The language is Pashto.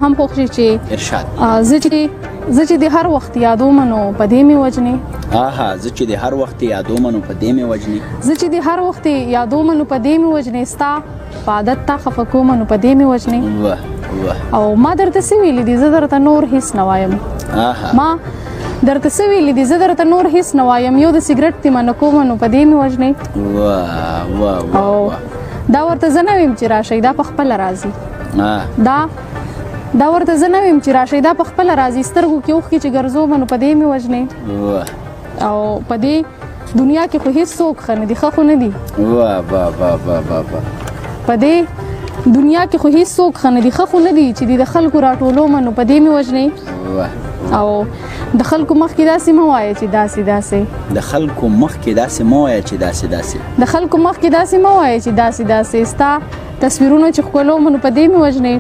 هم خوښ چې ارشاد زه چې د هر وخت یادوم نو په دې مې وجنې زه چې د هر وخت یادوم نو په دې مې وجنې زه چې د هر وخت یادوم نو په دې مې وجنې ستا په عادت تا خفه کوم نو په دې مې وجنې واه او ما درته څه ویلي دي زه درته نور هیڅ نه وایم ما درته څه ویلي دي زه درته نور هیڅ نه وایم یو د سګرټ تې منع کوم نو په دې مې وجنې واه دا ورته زه نه ویم چې راشئ دا په خپله راځي دا ورته زه نه ویم چې راشئ دا په خپله راځي سترګو کې اوښکې چې ګرځوم نو په دې مې وژنې او په دې دنیا کې خو هېڅ څوک ښه نه دي ښه خو نه دي په دې دنیا کې خو هېڅ څوک ښه نه دي ښه خو نه دي چې د خلکو راټولوم نو په دې مې وژنې او د خلکو مخکې داسې مه وایه چې داسې د خلکو مخکې داسې مه وایه چې داسې د خلکو مخکې داسې مه وایه چې داسې ستا تصویرونه چې ښکلوم نو په دې مې وژنې